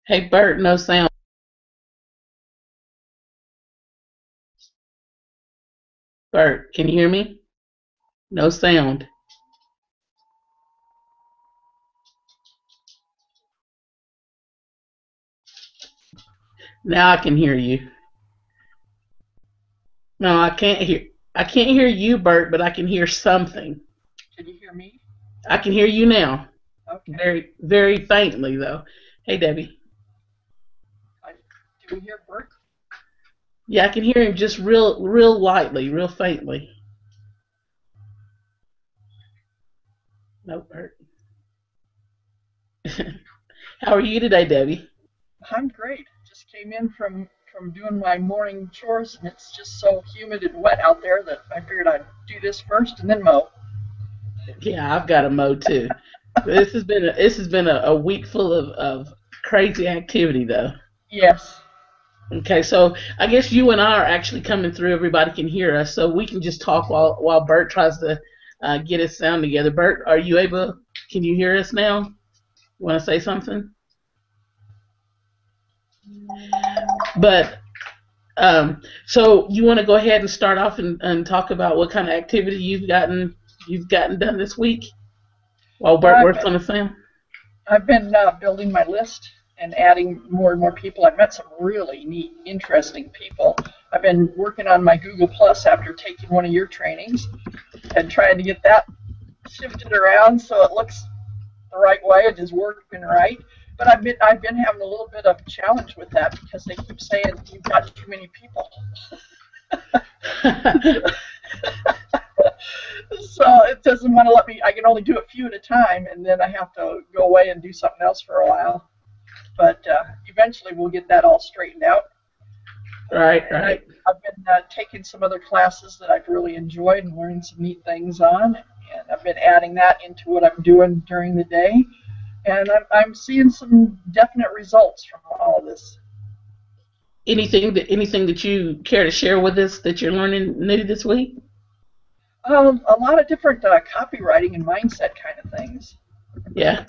Hey Bert, no sound. Bert, can you hear me? No sound. Now I can hear you. No, I can't hear. I can't hear you, Bert, but I can hear something. Can you hear me? I can hear you now. Okay. Very, very faintly though. Hey Debbie. I, do we hear Bert? Yeah, I can hear him just real lightly, real faintly. No, Bert. How are you today, Debbie? I'm great. Just came in from doing my morning chores, and it's just so humid and wet out there that I figured I'd do this first and then mow. Yeah, I've got a mo too. This has been a week full of crazy activity though. Yes. Okay, so I guess you and I are actually coming through. Everybody can hear us, so we can just talk while Bert tries to get his sound together. Bert, are you able? Can you hear us now? Want to say something? But so you want to go ahead and start off and talk about what kind of activity you've gotten done this week while Well, Bert works on the sound. I've been building my list and adding more and more people. I've met some really neat, interesting people. I've been working on my Google Plus after taking one of your trainings and trying to get that shifted around so it looks the right way. It is working right. But I've been having a little bit of a challenge with that because they keep saying you've got too many people. So it doesn't want to let me. I can only do a few at a time, and then I have to go away and do something else for a while. But eventually we'll get that all straightened out. Right, And right. I've been taking some other classes that I've really enjoyed and learning some neat things on. And I've been adding that into what I'm doing during the day. And I'm seeing some definite results from all of this. Anything that you care to share with us that you're learning new this week? A lot of different copywriting and mindset kind of things. Yeah,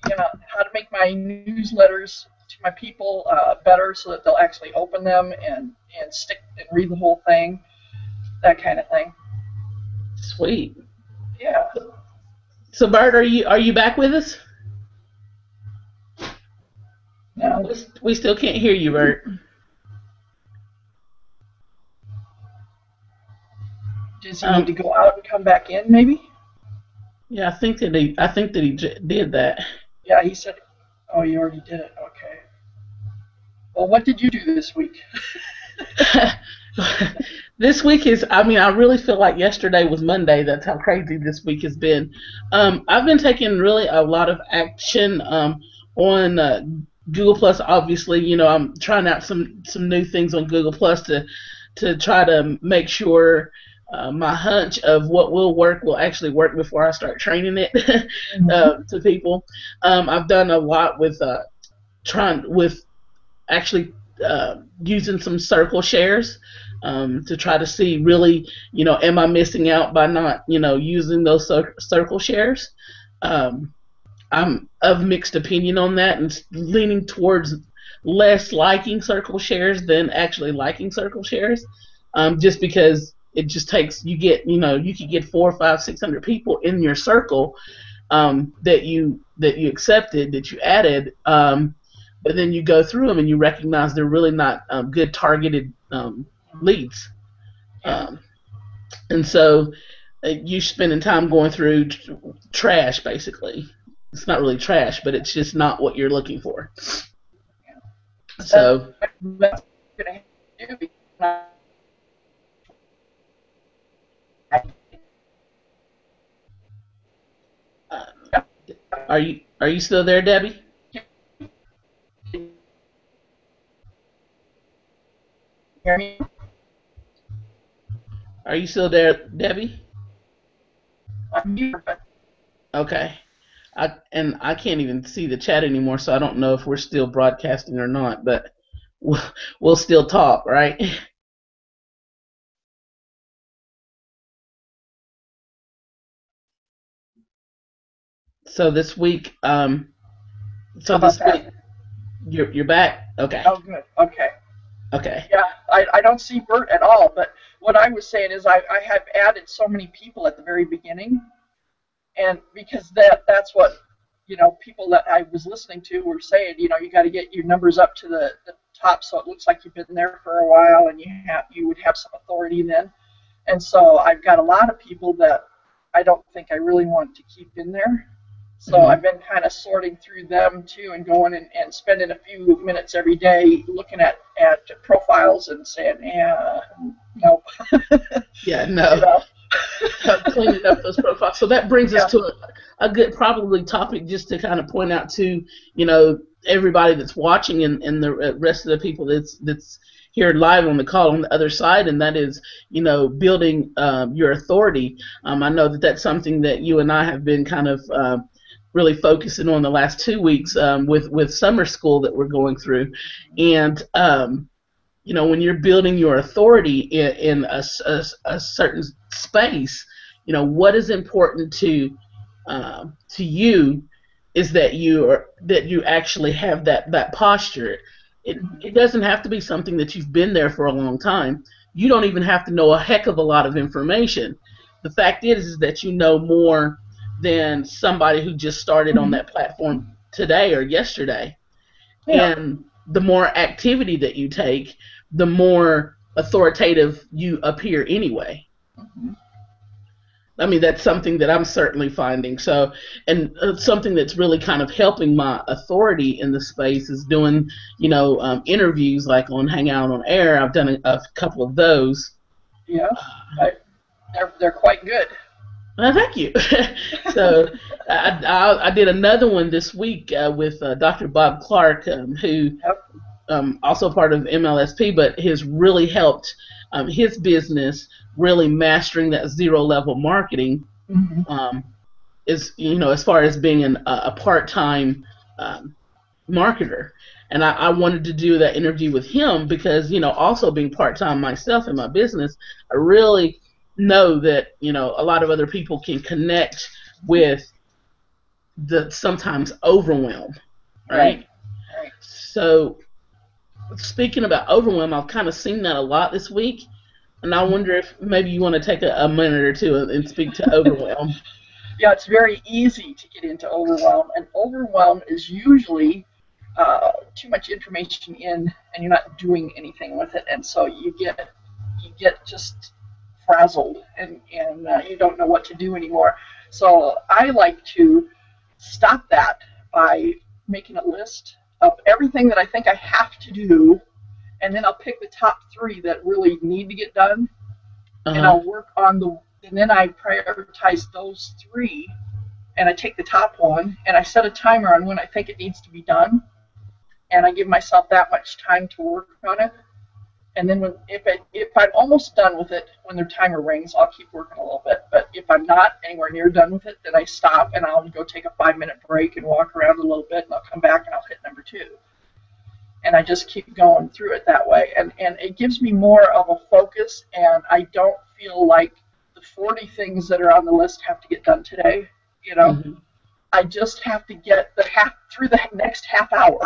Yeah, how to make my newsletters to my people better so that they'll actually open them and stick and read the whole thing, that kind of thing. sweet. Yeah. So Bert, are you back with us? Now, We still can't hear you, Bert. does he need to Um, go out and come back in? Maybe. yeah, I think that he did that. Yeah, he said. Oh, you already did it. Okay. Well, what did you do this week? This week is, I mean, I really feel like yesterday was Monday. That's how crazy this week has been. I've been taking really a lot of action on Google Plus. Obviously, I'm trying out some new things on Google Plus to try to make sure my hunch of what will actually work before I start training it Mm-hmm. to people. I've done a lot with trying with actually using some circle shares to try to see really, am I missing out by not, using those circle shares? Um, I'm of mixed opinion on that and leaning towards less liking circle shares than actually liking circle shares, just because it just takes you could get 4, 5, 600 people in your circle that you accepted, that you added, but then you go through them and you recognize they're really not good targeted leads, Yeah. um, and so you spending time going through trash basically. It's not really trash, but it's just not what you're looking for. That's So what I'm going to do because uh, are you still there, Debbie? hear me. Are you still there, Debbie? I'm here, but Okay. I can't even see the chat anymore, so I don't know if we're still broadcasting or not, but we'll, we'll still talk, right? So this week, how so about this week, that? You're back. Okay. Oh, good. Okay. Okay. Yeah, I don't see Bert at all, but what I was saying is I have added so many people at the very beginning, and because that's what, people that I was listening to were saying, you got to get your numbers up to the top so it looks like you've been there for a while and you would have some authority then. And so I've got a lot of people that I don't think I really want to keep in there. So Hmm. I've been kind of sorting through them too and going and spending a few minutes every day looking at profiles and saying, yeah, no, Yeah. you No. know, Cleaning up those profiles. So that brings us yeah, to a good probably topic just to kind of point out to everybody that's watching and the rest of the people that's here live on the call on the other side, and that is building your authority. I know that that's something that you and I have been kind of really focusing on the last 2 weeks with summer school that we're going through, and when you're building your authority in a certain space, what is important to you is that you actually have that posture. It doesn't have to be something that you've been there for a long time. You don't even have to know a heck of a lot of information. The fact is that you know more than somebody who just started on mhm, that platform today or yesterday. yeah. And the more activity that you take, the more authoritative you appear anyway. Mhm. I mean, that's something that I'm certainly finding. So, and something that's really kind of helping my authority in the space is doing, interviews like on Hangout on Air. I've done a couple of those. Yeah, I, they're quite good. Thank you. So, I did another one this week with Dr. Bob Clark, who Yep. also part of MLSP, but has really helped his business really mastering that zero level marketing. Hmm. Um, is as far as being a part time um, marketer, and I wanted to do that interview with him because also being part time myself in my business, I really know that a lot of other people can connect with the sometimes overwhelm, Right. right? Right. So speaking about overwhelm, I've kind of seen that a lot this week, and I wonder if maybe you want to take a minute or two and speak to overwhelm. Yeah, it's very easy to get into overwhelm, and overwhelm is usually too much information in, and you're not doing anything with it, and so you get just frazzled, and you don't know what to do anymore. So I like to stop that by making a list of everything that I think I have to do, and then I'll pick the top three that really need to get done, Uh and huh. I'll work on and then I prioritize those three, and I take the top one, and I set a timer on when I think it needs to be done, and I give myself that much time to work on it. And then if I'm almost done with it when the timer rings, I'll keep working a little bit. But if I'm not anywhere near done with it, then I stop and I'll go take a 5 minute break and walk around a little bit, and I'll come back and I'll hit number two. And I just keep going through it that way. And it gives me more of a focus, and I don't feel like the 40 things that are on the list have to get done today. You know, Hmm. I just have to get through the next half hour.